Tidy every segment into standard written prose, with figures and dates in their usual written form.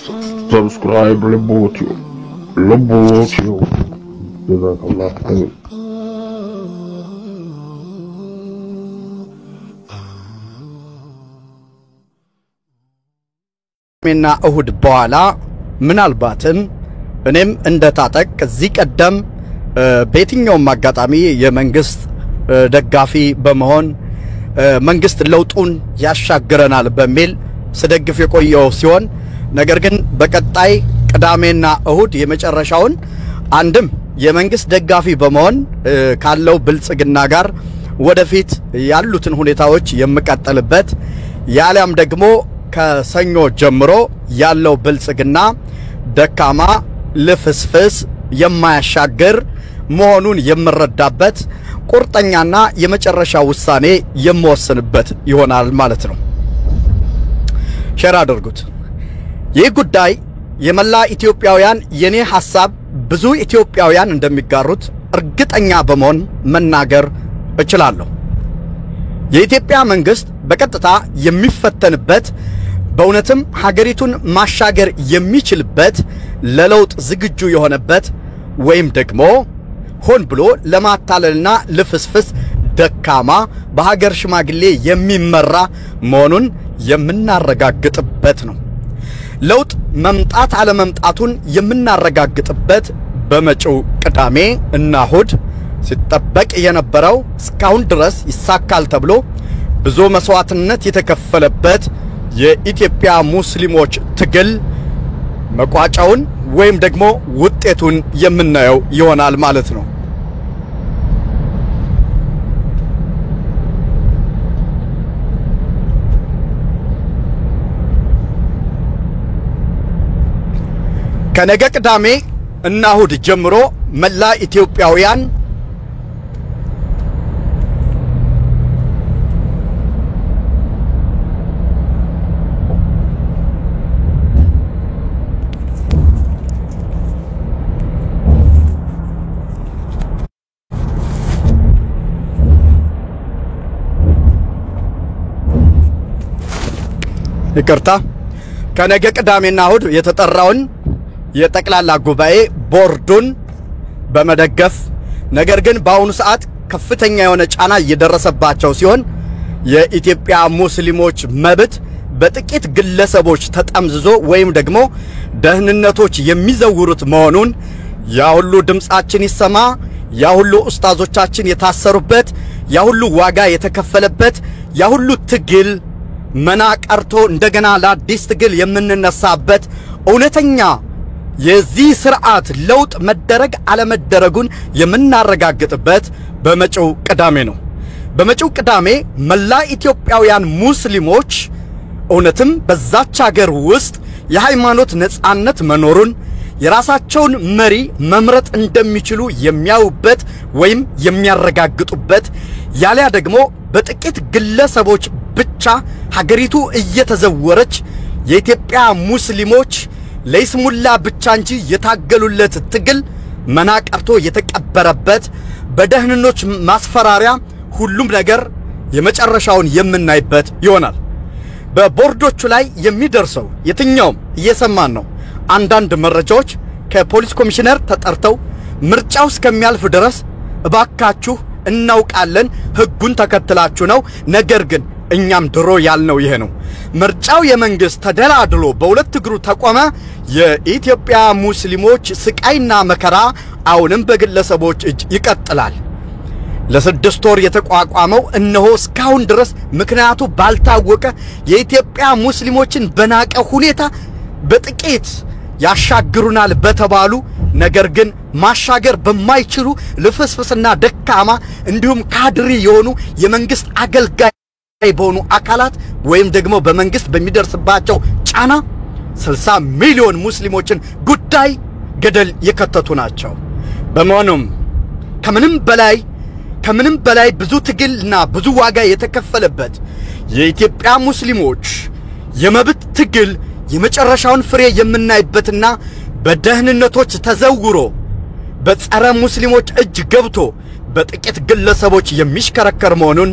subscribe Lebotio. Jazakallah khair. ሚና እሁድ በኋላ ምናልባትም እኔም እንደታጠቅ ከዚህ ቀደም በየትኛውም አጋጣሚ የመንግስት ደጋፊ በመሆን መንግስት ለውጡን ያሻግረናል በሚል ስደግፍ የቆየው ሲሆን ነገር ግን በቀጣይ ቅዳሜና እሁድ የመጨረሻውን አንድም የመንግስት ደጋፊ በመሆን ካለው ብልጽግና ጋር ወደፊት ያሉትን ሁኔታዎች የምቀጥልበት ያለም ደግሞ ከሰኞ ጀምሮ ያለው ብልጽግና ደካማ ለፍስፍስ የማያሻገር መሆኑን የምረዳበት ቁርጠኛና የመጨረሻ ውሳኔ የምወስንበት ይሆናል ማለት ነው። ሼር አድርጉት። ይህ ጉዳይ የመላ ኢትዮጵያውያን የኔ ሐሳብ ብዙ ኢትዮጵያውያን እንደሚጋሩት እርግጠኛ በመሆን መናገር እችላለሁ። የኢትዮጵያ መንግስት በቀጥታ የሚፈተንበት በእውነትም ሀገሪቱን ማሻገር የሚችልበት ለለውጥ ዝግጁ የሆነበት ወይም ደግሞ ሆን ብሎ ለማታለልና ለፍስፍስ ደካማ በሀገር ሽማግሌ የሚመራ መሆኑን የምናረጋግጥበት ነው። ለውጥ መምጣት አለ መምጣቱን የምናረጋግጥበት በመጪው ቅዳሜ እና እሁድ ሲጠበቅ የነበረው እስካሁን ድረስ ይሳካል ተብሎ ብዙ መስዋዕትነት የተከፈለበት የኢትዮጵያ ሙስሊሞች ትግል መቋጫውን ወይም ደግሞ ውጤቱን የምናየው ይሆናል ማለት ነው። ከነገ ቅዳሜ እና እሁድ ጀምሮ መላ ኢትዮጵያውያን ይቅርታ ከነገ ቅዳሜና እሁድ የተጠራውን የጠቅላላ ጉባኤ ቦርዱን በመደገፍ ነገር ግን በአሁኑ ሰዓት ከፍተኛ የሆነ ጫና እየደረሰባቸው ሲሆን የኢትዮጵያ ሙስሊሞች መብት በጥቂት ግለሰቦች ተጠምዝዞ ወይም ደግሞ ደህንነቶች የሚዘውሩት መሆኑን ያ ሁሉ ድምጻችን ይሰማ ያ ሁሉ ኡስታዞቻችን የታሰሩበት ያ ሁሉ ዋጋ የተከፈለበት ያ ሁሉ ትግል መና ቀርቶ እንደገና ለአዲስ ትግል የምንነሳበት እውነተኛ የዚህ ስርዓት ለውጥ መደረግ አለመደረጉን የምናረጋግጥበት በመጪው ቅዳሜ ነው። በመጪው ቅዳሜ መላ ኢትዮጵያውያን ሙስሊሞች እውነትም በዛች ሀገር ውስጥ የሃይማኖት ነጻነት መኖሩን የራሳቸውን መሪ መምረጥ እንደሚችሉ የሚያዩበት ወይም የሚያረጋግጡበት ያለያ ደግሞ በጥቂት ግለሰቦች ብቻ ሀገሪቱ እየተዘወረች የኢትዮጵያ ሙስሊሞች ለይስሙላ ብቻ እንጂ የታገሉለት ትግል መና ቀርቶ የተቀበረበት በደህንኖች ማስፈራሪያ ሁሉም ነገር የመጨረሻውን የምናይበት ይሆናል። በቦርዶቹ ላይ የሚደርሰው የትኛውም እየሰማን ነው። አንዳንድ መረጃዎች ከፖሊስ ኮሚሽነር ተጠርተው ምርጫው እስከሚያልፍ ድረስ እባካችሁ እናውቃለን ህጉን ተከትላችሁ ነው ነገር ግን እኛም ድሮ ያልነው ይሄ ነው ምርጫው የመንግስት ተደላድሎ በሁለት እግሩ ተቆመ የኢትዮጵያ ሙስሊሞች ስቃይና መከራ አሁንም በግለሰቦች እጅ ይቀጥላል። ለስድስት ወር የተቋቋመው እነሆ እስካሁን ድረስ ምክንያቱ ባልታወቀ የኢትዮጵያ ሙስሊሞችን በናቀ ሁኔታ በጥቂት ያሻግሩናል በተባሉ ነገር ግን ማሻገር በማይችሉ ለፍስፍስና ደካማ እንዲሁም ካድሪ የሆኑ የመንግስት አገልጋይ በሆኑ አካላት ወይም ደግሞ በመንግስት በሚደርስባቸው ጫና 60 ሚሊዮን ሙስሊሞችን ጉዳይ ገደል የከተቱ ናቸው። በመሆኑም ከምንም በላይ ብዙ ትግልና ብዙ ዋጋ የተከፈለበት የኢትዮጵያ ሙስሊሞች የመብት ትግል የመጨረሻውን ፍሬ የምናይበትና በደህንነቶች ተዘውሮ በጸረ ሙስሊሞች እጅ ገብቶ በጥቂት ግለሰቦች የሚሽከረከር መሆኑን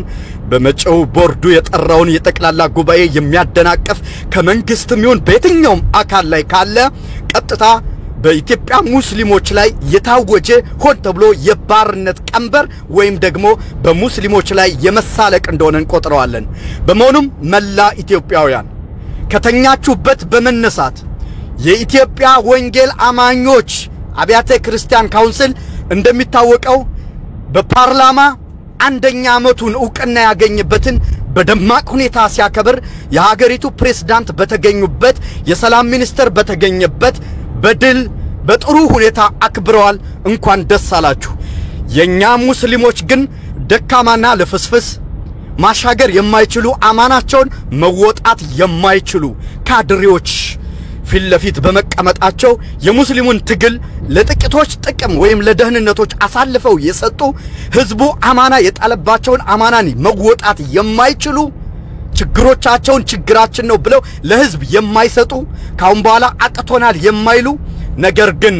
በመጪው ቦርዱ የጠራውን የጠቅላላ ጉባኤ የሚያደናቀፍ ከመንግስትም ይሁን በየትኛውም አካል ላይ ካለ ቀጥታ በኢትዮጵያ ሙስሊሞች ላይ የታወጀ ሆን ተብሎ የባርነት ቀንበር ወይም ደግሞ በሙስሊሞች ላይ የመሳለቅ እንደሆነ እንቆጥረዋለን። በመሆኑም መላ ኢትዮጵያውያን ከተኛችሁበት በመነሳት የኢትዮጵያ ወንጌል አማኞች አብያተ ክርስቲያን ካውንስል እንደሚታወቀው በፓርላማ አንደኛ ዓመቱን ዕውቅና ያገኘበትን በደማቅ ሁኔታ ሲያከብር የሀገሪቱ ፕሬዝዳንት በተገኙበት የሰላም ሚኒስተር በተገኘበት በድል በጥሩ ሁኔታ አክብረዋል። እንኳን ደስ አላችሁ። የኛ ሙስሊሞች ግን ደካማና ለፍስፍስ ማሻገር የማይችሉ አማናቸውን መወጣት የማይችሉ ካድሬዎች ፊት ለፊት በመቀመጣቸው የሙስሊሙን ትግል ለጥቂቶች ጥቅም ወይም ለደህንነቶች አሳልፈው የሰጡ ህዝቡ አማና የጣለባቸውን አማናን መወጣት የማይችሉ ችግሮቻቸውን ችግራችን ነው ብለው ለህዝብ የማይሰጡ ካሁን በኋላ አቅቶናል የማይሉ ነገር ግን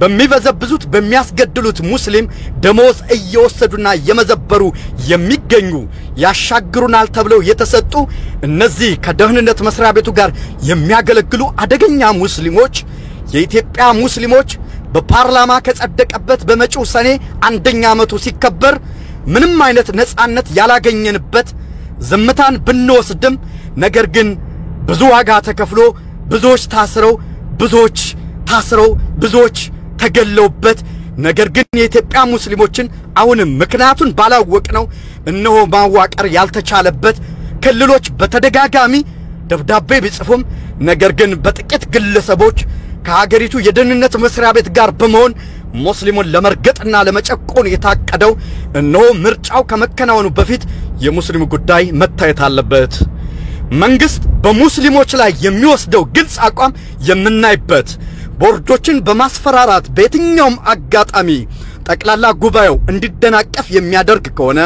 በሚበዘብዙት በሚያስገድሉት ሙስሊም ደሞዝ እየወሰዱና የመዘበሩ የሚገኙ ያሻግሩናል ተብለው የተሰጡ እነዚህ ከደህንነት መስሪያ ቤቱ ጋር የሚያገለግሉ አደገኛ ሙስሊሞች የኢትዮጵያ ሙስሊሞች በፓርላማ ከጸደቀበት በመጪው ሰኔ አንደኛ ዓመቱ ሲከበር ምንም አይነት ነፃነት ያላገኘንበት ዝምታን ብንወስድም ነገር ግን ብዙ ዋጋ ተከፍሎ ብዙዎች ታስረው ብዙዎች ተገለውበት ነገር ግን የኢትዮጵያ ሙስሊሞችን አሁንም ምክንያቱን ባላወቅነው እነሆ ማዋቀር ያልተቻለበት ክልሎች በተደጋጋሚ ደብዳቤ ቢጽፉም ነገር ግን በጥቂት ግለሰቦች ከሀገሪቱ የደህንነት መስሪያ ቤት ጋር በመሆን ሙስሊሙን ለመርገጥና ለመጨቆን የታቀደው እነሆ ምርጫው ከመከናወኑ በፊት የሙስሊሙ ጉዳይ መታየት አለበት። መንግስት በሙስሊሞች ላይ የሚወስደው ግልጽ አቋም የምናይበት ቦርዶችን በማስፈራራት በየትኛውም አጋጣሚ ጠቅላላ ጉባኤው እንዲደናቀፍ የሚያደርግ ከሆነ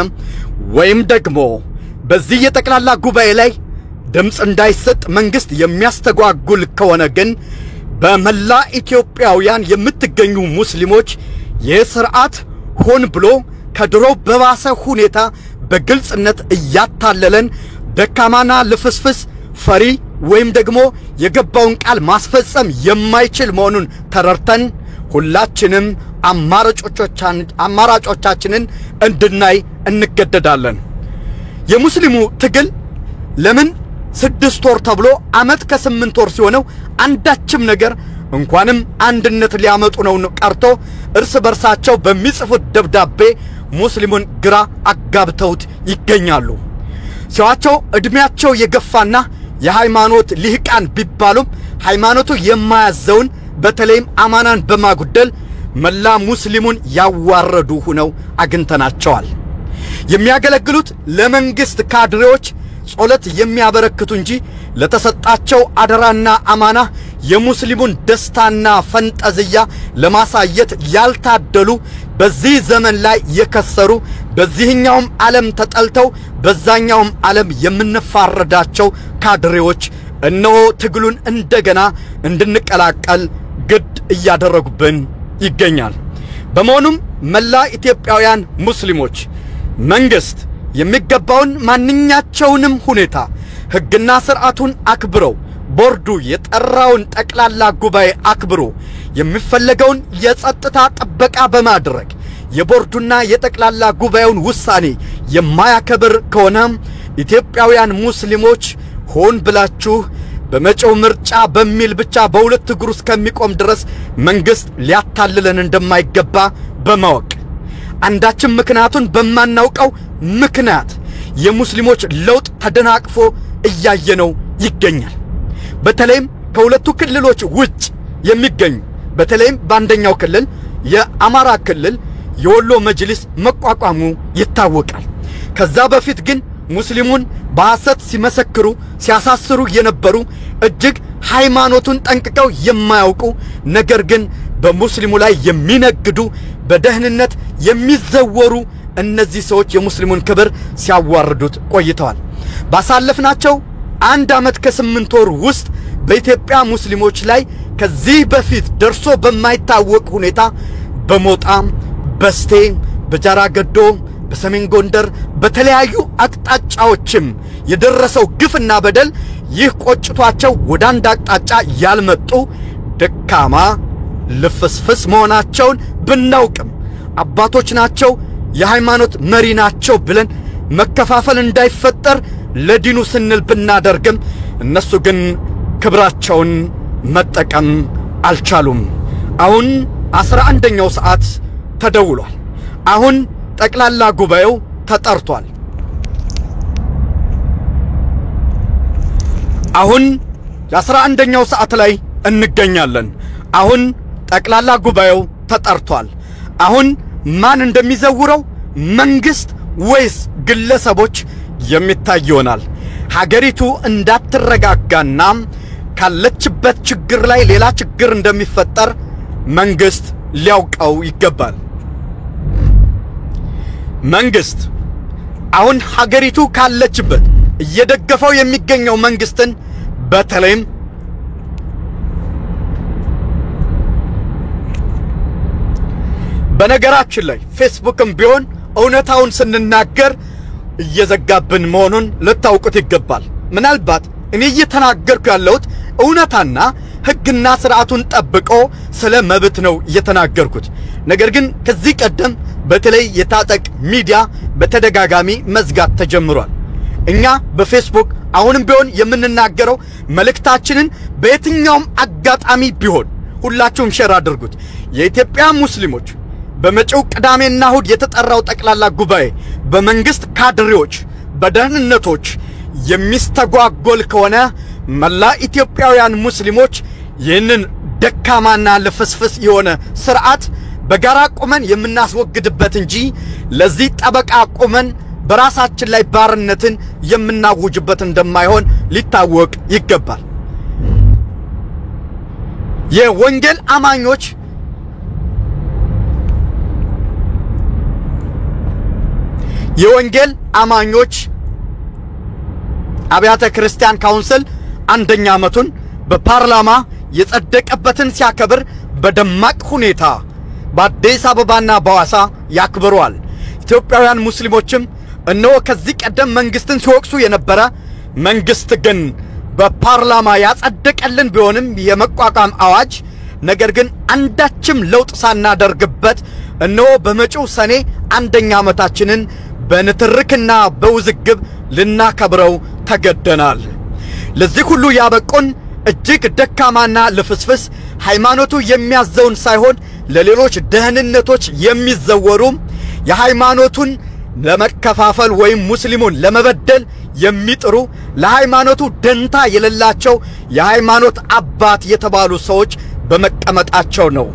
ወይም ደግሞ በዚህ የጠቅላላ ጉባኤ ላይ ድምጽ እንዳይሰጥ መንግስት የሚያስተጓጉል ከሆነ ግን በመላ ኢትዮጵያውያን የምትገኙ ሙስሊሞች የሥርዓት ሆን ብሎ ከድሮ በባሰ ሁኔታ በግልጽነት እያታለለን ደካማና ለፍስፍስ ፈሪ ወይም ደግሞ የገባውን ቃል ማስፈጸም የማይችል መሆኑን ተረርተን ሁላችንም አማራጮቻችንን እንድናይ እንገደዳለን። የሙስሊሙ ትግል ለምን 6 ወር ተብሎ አመት ከ8 ወር ሲሆነው አንዳችም ነገር እንኳንም አንድነት ሊያመጡ ነው ቀርቶ እርስ በርሳቸው በሚጽፉት ደብዳቤ ሙስሊሙን ግራ አጋብተውት ይገኛሉ። ሲዋቸው እድሜያቸው የገፋና የሃይማኖት ሊህቃን ቢባሉም ሃይማኖቱ የማያዘውን በተለይም አማናን በማጉደል መላ ሙስሊሙን ያዋረዱ ሆነው አግንተናቸዋል። የሚያገለግሉት ለመንግስት ካድሬዎች ጾለት የሚያበረክቱ እንጂ ለተሰጣቸው አደራና አማና የሙስሊሙን ደስታና ፈንጠዝያ ለማሳየት ያልታደሉ በዚህ ዘመን ላይ የከሰሩ በዚህኛውም ዓለም ተጠልተው በዛኛውም ዓለም የምንፋረዳቸው ካድሬዎች እነሆ ትግሉን እንደገና እንድንቀላቀል ግድ እያደረጉብን ይገኛል። በመሆኑም መላ ኢትዮጵያውያን ሙስሊሞች መንግስት የሚገባውን ማንኛቸውንም ሁኔታ ህግና ሥርዓቱን አክብረው ቦርዱ የጠራውን ጠቅላላ ጉባኤ አክብሮ የሚፈለገውን የጸጥታ ጥበቃ በማድረግ የቦርዱና የጠቅላላ ጉባኤውን ውሳኔ የማያከብር ከሆነ ኢትዮጵያውያን ሙስሊሞች ሆን ብላችሁ በመጪው ምርጫ በሚል ብቻ በሁለት እግሩ እስከሚቆም ድረስ መንግስት ሊያታልለን እንደማይገባ በማወቅ አንዳችም ምክንያቱን በማናውቀው ምክንያት የሙስሊሞች ለውጥ ተደናቅፎ እያየነው ይገኛል። በተለይም ከሁለቱ ክልሎች ውጭ የሚገኙ በተለይም በአንደኛው ክልል የአማራ ክልል የወሎ መጅሊስ መቋቋሙ ይታወቃል። ከዛ በፊት ግን ሙስሊሙን በሐሰት ሲመሰክሩ ሲያሳስሩ የነበሩ እጅግ ሃይማኖቱን ጠንቅቀው የማያውቁ ነገር ግን በሙስሊሙ ላይ የሚነግዱ በደህንነት የሚዘወሩ እነዚህ ሰዎች የሙስሊሙን ክብር ሲያዋርዱት ቆይተዋል። ባሳለፍናቸው 1 አመት ከ8 ወር ውስጥ በኢትዮጵያ ሙስሊሞች ላይ ከዚህ በፊት ደርሶ በማይታወቅ ሁኔታ በሞጣ በስቴ በጃራ ገዶ በሰሜን ጎንደር በተለያዩ አቅጣጫዎችም የደረሰው ግፍና በደል ይህ ቆጭቷቸው ወደ አንድ አቅጣጫ ያልመጡ ደካማ ልፍስፍስ መሆናቸውን ብናውቅም አባቶች ናቸው የሃይማኖት መሪ ናቸው ብለን መከፋፈል እንዳይፈጠር ለዲኑ ስንል ብናደርግም እነሱ ግን ክብራቸውን መጠቀም አልቻሉም። አሁን 11ኛው ሰዓት ተደውሏል። አሁን ጠቅላላ ጉባኤው ተጠርቷል። አሁን የ11ኛው ሰዓት ላይ እንገኛለን። አሁን ጠቅላላ ጉባኤው ተጠርቷል። አሁን ማን እንደሚዘውረው መንግስት ወይስ ግለሰቦች የሚታይ ይሆናል። ሀገሪቱ እንዳትረጋጋና ካለችበት ችግር ላይ ሌላ ችግር እንደሚፈጠር መንግስት ሊያውቀው ይገባል። መንግስት አሁን ሀገሪቱ ካለችበት እየደገፈው የሚገኘው መንግስትን በተለይም በነገራችን ላይ ፌስቡክም ቢሆን እውነታውን ስንናገር እየዘጋብን መሆኑን ልታውቁት ይገባል። ምናልባት እኔ እየተናገርኩ ያለሁት እውነታና ህግና ስርዓቱን ጠብቆ ስለ መብት ነው እየተናገርኩት። ነገር ግን ከዚህ ቀደም በተለይ የታጠቅ ሚዲያ በተደጋጋሚ መዝጋት ተጀምሯል። እኛ በፌስቡክ አሁንም ቢሆን የምንናገረው መልእክታችንን በየትኛውም አጋጣሚ ቢሆን ሁላችሁም ሼር አድርጉት። የኢትዮጵያ ሙስሊሞች በመጪው ቅዳሜና እሁድ የተጠራው ጠቅላላ ጉባኤ በመንግስት ካድሬዎች በደህንነቶች የሚስተጓጎል ከሆነ መላ ኢትዮጵያውያን ሙስሊሞች ይህንን ደካማና ለፍስፍስ የሆነ ስርዓት በጋራ ቆመን የምናስወግድበት እንጂ ለዚህ ጠበቃ ቆመን በራሳችን ላይ ባርነትን የምናውጅበት እንደማይሆን ሊታወቅ ይገባል። የወንጌል አማኞች አብያተ ክርስቲያን ካውንስል አንደኛ ዓመቱን በፓርላማ የጸደቀበትን ሲያከብር በደማቅ ሁኔታ በአዲስ አበባና በሐዋሳ ያክብሯል። ኢትዮጵያውያን ሙስሊሞችም እነሆ ከዚህ ቀደም መንግስትን ሲወቅሱ የነበረ መንግስት ግን በፓርላማ ያጸደቀልን ቢሆንም የመቋቋም አዋጅ ነገር ግን አንዳችም ለውጥ ሳናደርግበት እነሆ በመጪው ሰኔ አንደኛ ዓመታችንን በንትርክና በውዝግብ ልናከብረው ተገደናል። ለዚህ ሁሉ ያበቁን እጅግ ደካማና ለፍስፍስ ሃይማኖቱ የሚያዘውን ሳይሆን ለሌሎች ደህንነቶች የሚዘወሩ የሃይማኖቱን ለመከፋፈል ወይም ሙስሊሙን ለመበደል የሚጥሩ ለሃይማኖቱ ደንታ የሌላቸው የሃይማኖት አባት የተባሉ ሰዎች በመቀመጣቸው ነው።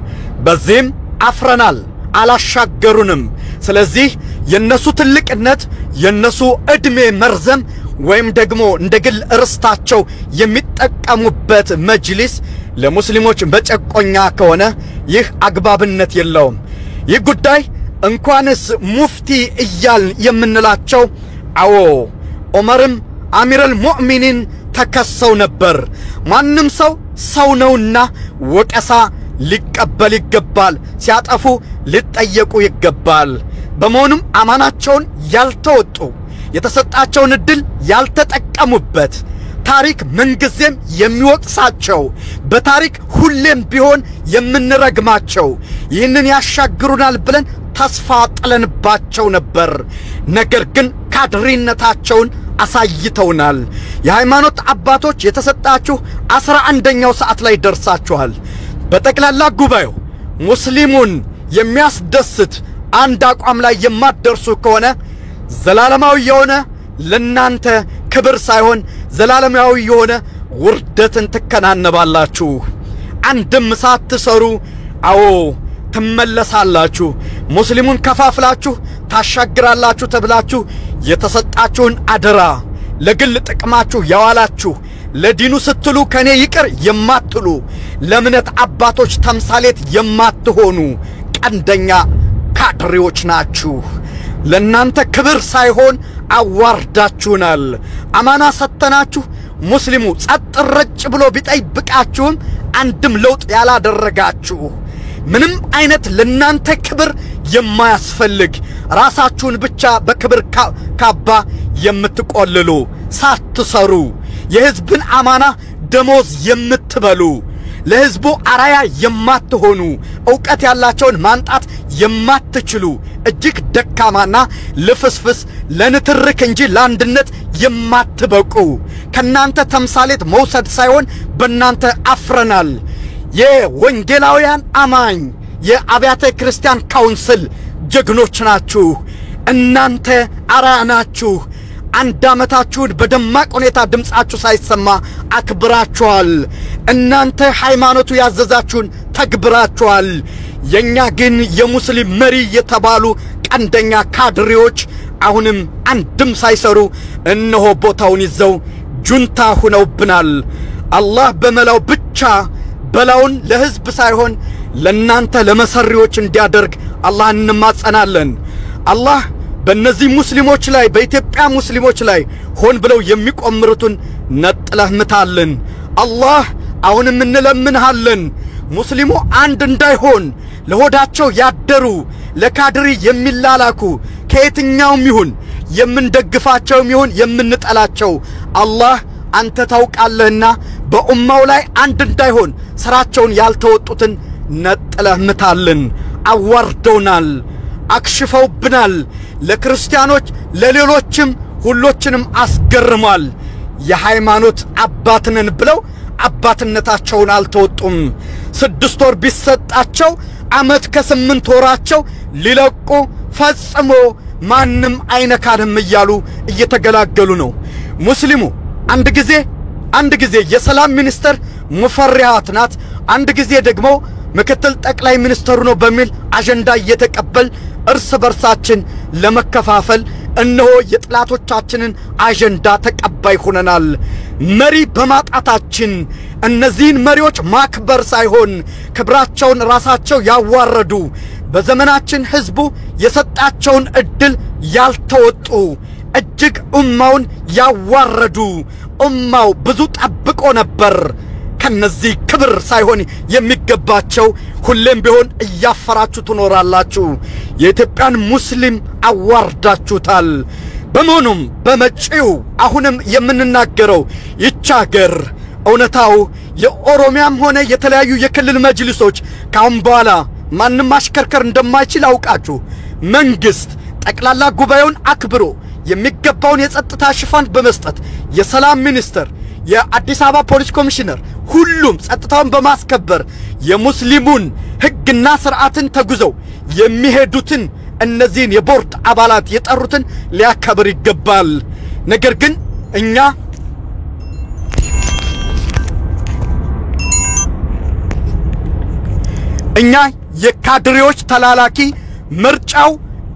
በዚህም አፍረናል፣ አላሻገሩንም። ስለዚህ የነሱ ትልቅነት የነሱ እድሜ መርዘም ወይም ደግሞ እንደግል እርስታቸው የሚጠቀሙበት መጅሊስ ለሙስሊሞች በጨቆኛ ከሆነ ይህ አግባብነት የለውም። ይህ ጉዳይ እንኳንስ ሙፍቲ እያል የምንላቸው አዎ ዑመርም አሚረል ሙእሚኒን ተከሰው ነበር። ማንም ሰው ነውና ወቀሳ ሊቀበል ይገባል፣ ሲያጠፉ ሊጠየቁ ይገባል። በመሆኑም አማናቸውን ያልተወጡ የተሰጣቸውን እድል ያልተጠቀሙበት ታሪክ ምንጊዜም የሚወቅሳቸው በታሪክ ሁሌም ቢሆን የምንረግማቸው ይህንን ያሻግሩናል ብለን ተስፋ ጥለንባቸው ነበር። ነገር ግን ካድሬነታቸውን አሳይተውናል። የሃይማኖት አባቶች የተሰጣችሁ 11ኛው ሰዓት ላይ ደርሳችኋል። በጠቅላላ ጉባኤው ሙስሊሙን የሚያስደስት አንድ አቋም ላይ የማትደርሱ ከሆነ ዘላለማዊ የሆነ ለናንተ ክብር ሳይሆን ዘላለማዊ የሆነ ውርደትን ትከናነባላችሁ። አንድም ሳትሰሩ አዎ ትመለሳላችሁ። ሙስሊሙን ከፋፍላችሁ ታሻግራላችሁ ተብላችሁ የተሰጣችሁን አደራ ለግል ጥቅማችሁ ያዋላችሁ ለዲኑ ስትሉ ከኔ ይቅር የማትሉ ለእምነት አባቶች ተምሳሌት የማትሆኑ ቀንደኛ ካድሬዎች ናችሁ። ለናንተ ክብር ሳይሆን አዋርዳችሁናል። አማና ሰተናችሁ ሙስሊሙ ጸጥ ረጭ ብሎ ቢጠይቃችሁም አንድም ለውጥ ያላደረጋችሁ ምንም አይነት ለናንተ ክብር የማያስፈልግ ራሳችሁን ብቻ በክብር ካባ የምትቆልሉ ሳትሰሩ የሕዝብን አማና ደሞዝ የምትበሉ ለሕዝቡ አራያ የማትሆኑ ዕውቀት ያላቸውን ማንጣት የማትችሉ እጅግ ደካማና ልፍስፍስ ለንትርክ እንጂ ለአንድነት የማትበቁ ከናንተ ተምሳሌት መውሰድ ሳይሆን በእናንተ አፍረናል። የወንጌላውያን አማኝ የአብያተ ክርስቲያን ካውንስል ጀግኖች ናችሁ። እናንተ አራያ ናችሁ። አንድ ዓመታችሁን በደማቅ ሁኔታ ድምጻችሁ ሳይሰማ አክብራችኋል። እናንተ ሃይማኖቱ ያዘዛችሁን ተግብራችኋል። የኛ ግን የሙስሊም መሪ የተባሉ ቀንደኛ ካድሬዎች አሁንም አንድም ሳይሰሩ እነሆ ቦታውን ይዘው ጁንታ ሆነውብናል። አላህ በመላው ብቻ በላውን ለሕዝብ ሳይሆን ለናንተ ለመሰሪዎች እንዲያደርግ አላህ እንማጸናለን። አላህ በእነዚህ ሙስሊሞች ላይ በኢትዮጵያ ሙስሊሞች ላይ ሆን ብለው የሚቆምሩትን ነጥለህ ምታልን። አላህ አሁንም እንለምንሃለን ሙስሊሙ አንድ እንዳይሆን ለሆዳቸው ያደሩ ለካድሪ የሚላላኩ ከየትኛውም ይሁን የምንደግፋቸውም ይሁን የምንጠላቸው አላህ አንተ ታውቃለህና በኡማው ላይ አንድ እንዳይሆን ስራቸውን ያልተወጡትን ነጥለህ ምታልን። አዋርደውናል፣ አክሽፈውብናል። ለክርስቲያኖች ለሌሎችም ሁሎችንም አስገርሟል። የሃይማኖት አባትነን ብለው አባትነታቸውን አልተወጡም። 6 ወር ቢሰጣቸው ዓመት ከ8 ወራቸው ሊለቁ ፈጽሞ ማንም አይነካንም እያሉ እየተገላገሉ ነው። ሙስሊሙ አንድ ጊዜ የሰላም ሚኒስተር ሙፈሪያት ናት፣ አንድ ጊዜ ደግሞ ምክትል ጠቅላይ ሚኒስተሩ ነው በሚል አጀንዳ እየተቀበል እርስ በርሳችን ለመከፋፈል እነሆ የጥላቶቻችንን አጀንዳ ተቀባይ ሆነናል። መሪ በማጣታችን እነዚህን መሪዎች ማክበር ሳይሆን ክብራቸውን ራሳቸው ያዋረዱ በዘመናችን ሕዝቡ የሰጣቸውን እድል ያልተወጡ እጅግ ኡማውን ያዋረዱ ኡማው ብዙ ጠብቆ ነበር። ከነዚህ ክብር ሳይሆን የሚገባቸው ሁሌም ቢሆን እያፈራችሁ ትኖራላችሁ። የኢትዮጵያን ሙስሊም አዋርዳችሁታል። በመሆኑም በመጪው አሁንም የምንናገረው ይቻገር እውነታው የኦሮሚያም ሆነ የተለያዩ የክልል መጅልሶች ካሁን በኋላ ማንም ማሽከርከር እንደማይችል አውቃችሁ መንግስት ጠቅላላ ጉባኤውን አክብሮ የሚገባውን የጸጥታ ሽፋን በመስጠት የሰላም ሚኒስተር የአዲስ አበባ ፖሊስ ኮሚሽነር ሁሉም ጸጥታውን በማስከበር የሙስሊሙን ሕግና ሥርዓትን ተጉዘው የሚሄዱትን እነዚህን የቦርድ አባላት የጠሩትን ሊያከብር ይገባል። ነገር ግን እኛ የካድሬዎች ተላላኪ ምርጫው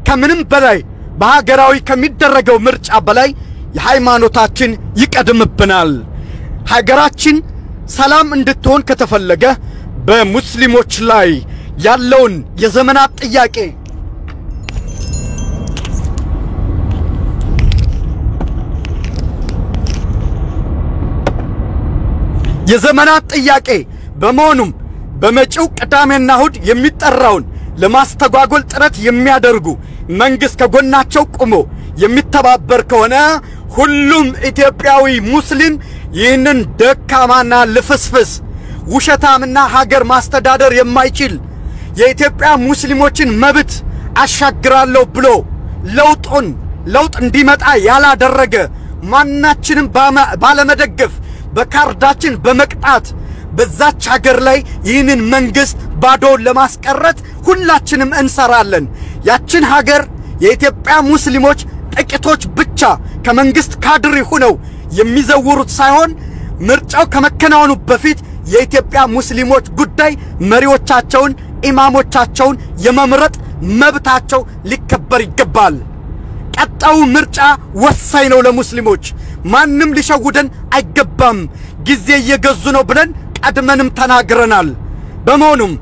ከምንም በላይ በሀገራዊ ከሚደረገው ምርጫ በላይ የሃይማኖታችን ይቀድምብናል። ሀገራችን ሰላም እንድትሆን ከተፈለገ በሙስሊሞች ላይ ያለውን የዘመናት ጥያቄ በመሆኑም በመጪው ቅዳሜና እሁድ የሚጠራውን ለማስተጓጎል ጥረት የሚያደርጉ መንግስት ከጎናቸው ቆሞ የሚተባበር ከሆነ ሁሉም ኢትዮጵያዊ ሙስሊም ይህንን ደካማና ልፍስፍስ ውሸታምና ሀገር ማስተዳደር የማይችል የኢትዮጵያ ሙስሊሞችን መብት አሻግራለሁ ብሎ ለውጥ እንዲመጣ ያላደረገ ማናችንም ባለመደገፍ በካርዳችን በመቅጣት በዛች ሀገር ላይ ይህንን መንግስት ባዶን ለማስቀረት ሁላችንም እንሰራለን። ያችን ሀገር የኢትዮጵያ ሙስሊሞች ጥቂቶች ብቻ ከመንግስት ካድሬ ሆነው የሚዘውሩት ሳይሆን ምርጫው ከመከናወኑ በፊት የኢትዮጵያ ሙስሊሞች ጉዳይ መሪዎቻቸውን ኢማሞቻቸውን የመምረጥ መብታቸው ሊከበር ይገባል። ቀጣው ምርጫ ወሳኝ ነው ለሙስሊሞች። ማንም ሊሸውደን አይገባም። ጊዜ እየገዙ ነው ብለን ቀድመንም ተናግረናል። በመሆኑም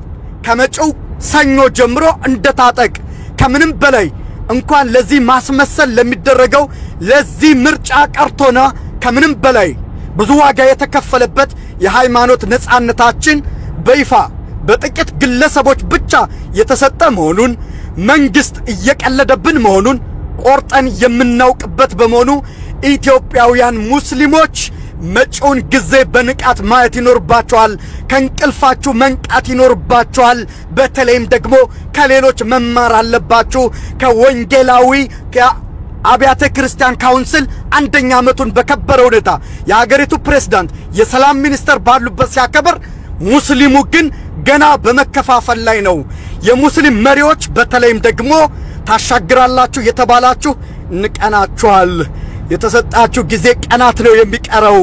ከመጪው ሰኞ ጀምሮ እንደታጠቅ ከምንም በላይ እንኳን ለዚህ ማስመሰል ለሚደረገው ለዚህ ምርጫ ቀርቶና ከምንም በላይ ብዙ ዋጋ የተከፈለበት የሃይማኖት ነጻነታችን በይፋ በጥቂት ግለሰቦች ብቻ የተሰጠ መሆኑን መንግስት እየቀለደብን መሆኑን ቆርጠን የምናውቅበት በመሆኑ ኢትዮጵያውያን ሙስሊሞች መጪውን ጊዜ በንቃት ማየት ይኖርባቸዋል። ከእንቅልፋችሁ መንቃት ይኖርባቸዋል። በተለይም ደግሞ ከሌሎች መማር አለባችሁ። ከወንጌላዊ አብያተ ክርስቲያን ካውንስል አንደኛ ዓመቱን በከበረ ሁኔታ የሀገሪቱ ፕሬዝዳንት የሰላም ሚኒስተር ባሉበት ሲያከብር፣ ሙስሊሙ ግን ገና በመከፋፈል ላይ ነው። የሙስሊም መሪዎች በተለይም ደግሞ ታሻግራላችሁ የተባላችሁ ንቀናችኋል። የተሰጣችሁ ጊዜ ቀናት ነው የሚቀረው።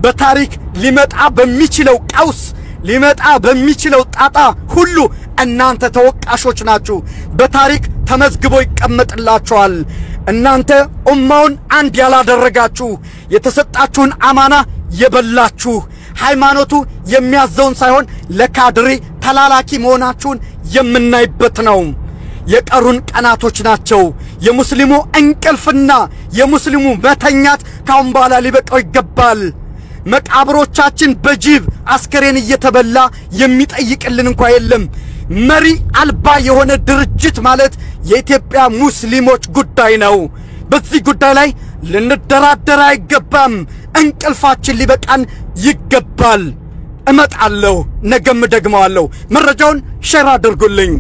በታሪክ ሊመጣ በሚችለው ቀውስ ሊመጣ በሚችለው ጣጣ ሁሉ እናንተ ተወቃሾች ናችሁ። በታሪክ ተመዝግቦ ይቀመጥላችኋል። እናንተ ኡማውን አንድ ያላደረጋችሁ፣ የተሰጣችሁን አማና የበላችሁ፣ ሃይማኖቱ የሚያዘውን ሳይሆን ለካድሬ ተላላኪ መሆናችሁን የምናይበት ነው። የቀሩን ቀናቶች ናቸው። የሙስሊሙ እንቅልፍና የሙስሊሙ መተኛት ካሁን በኋላ ሊበቃው ይገባል። መቃብሮቻችን በጅብ አስከሬን እየተበላ የሚጠይቅልን እንኳን የለም። መሪ አልባ የሆነ ድርጅት ማለት የኢትዮጵያ ሙስሊሞች ጉዳይ ነው። በዚህ ጉዳይ ላይ ልንደራደር አይገባም። እንቅልፋችን ሊበቃን ይገባል። እመጣለሁ፣ ነገም ደግመዋለሁ። መረጃውን ሼር አድርጉልኝ።